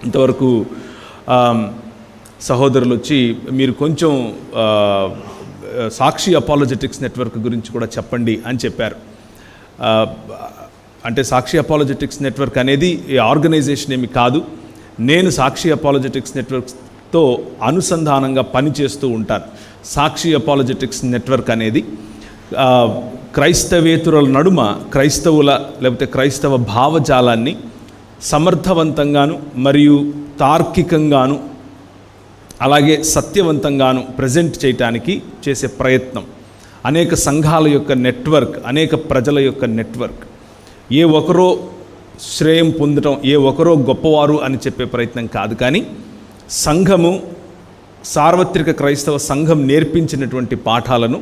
ఇంతవరకు సహోదరులు వచ్చి మీరు కొంచెం సాక్షి అపాలజెటిక్స్ నెట్వర్క్ గురించి కూడా చెప్పండి అని చెప్పారు. అంటే సాక్షి అపాలజెటిక్స్ నెట్వర్క్ అనేది ఆర్గనైజేషన్ ఏమి కాదు. నేను సాక్షి అపాలజెటిక్స్ నెట్వర్క్తో అనుసంధానంగా పనిచేస్తూ ఉంటాను. సాక్షి అపాలజెటిక్స్ నెట్వర్క్ అనేది క్రైస్తవేతరుల నడుమ క్రైస్తవుల లేకపోతే క్రైస్తవ భావజాలాన్ని సమర్థవంతంగాను మరియు తార్కికంగాను అలాగే సత్యవంతంగాను ప్రజెంట్ చేయటానికి చేసే ప్రయత్నం. అనేక సంఘాల యొక్క నెట్వర్క్, అనేక ప్రజల యొక్క నెట్వర్క్. ఏ ఒకరో శ్రేయం పొందటం, ఏ ఒకరో గొప్పవారు అని చెప్పే ప్రయత్నం కాదు, కానీ సంఘము, సార్వత్రిక క్రైస్తవ సంఘం నేర్పించినటువంటి పాఠాలను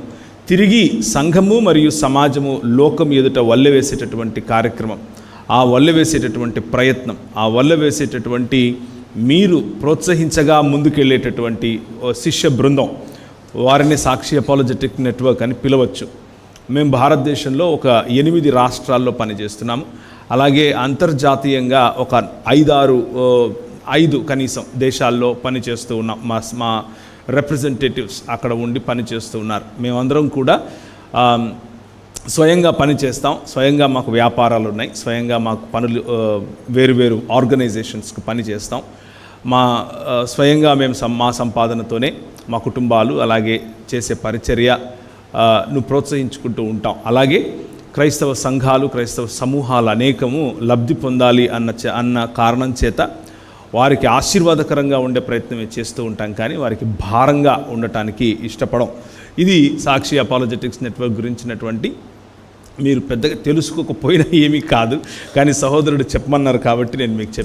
తిరిగి సంఘము మరియు సమాజము లోకం ఎదుట వల్లెవేసేటటువంటి కార్యక్రమం, ఆ వల్లెవేసేటటువంటి ప్రయత్నం, ఆ వల్లెవేసేటటువంటి మీరు ప్రోత్సహించగా ముందుకెళ్ళేటటువంటి శిష్య బృందం, వారిని సాక్షి అపాలజెటిక్ నెట్వర్క్ అని పిలవచ్చు. మేము భారతదేశంలో ఒక 8 రాష్ట్రాల్లో పనిచేస్తున్నాము. అలాగే అంతర్జాతీయంగా ఒక 5 కనీసం దేశాల్లో పనిచేస్తూ ఉన్నాం. మా రిప్రజెంటేటివ్స్ అక్కడ ఉండి పనిచేస్తూ ఉన్నారు. మేమందరం కూడా స్వయంగా పనిచేస్తాం. స్వయంగా మాకు వ్యాపారాలు ఉన్నాయి, స్వయంగా మాకు పనులు, వేరు ఆర్గనైజేషన్స్కి పనిచేస్తాం. స్వయంగా మేము మా సంపాదనతోనే మా కుటుంబాలు అలాగే చేసే పరిచర్యను ప్రోత్సహించుకుంటూ ఉంటాం. అలాగే క్రైస్తవ సంఘాలు, క్రైస్తవ సమూహాలు అనేకము లబ్ధి పొందాలి అన్న కారణం చేత వారికి ఆశీర్వాదకరంగా ఉండే ప్రయత్నమే చేస్తూ ఉంటాం, కానీ వారికి భారంగా ఉండటానికి ఇష్టపడం. ఇది సాక్షి అపాలజెటిక్స్ నెట్వర్క్ గురించినటువంటి, మీరు పెద్దగా తెలుసుకోకపోయినా ఏమీ కాదు, కానీ సహోదరుడు చెప్పమన్నారు కాబట్టి నేను మీకు చెప్పాను.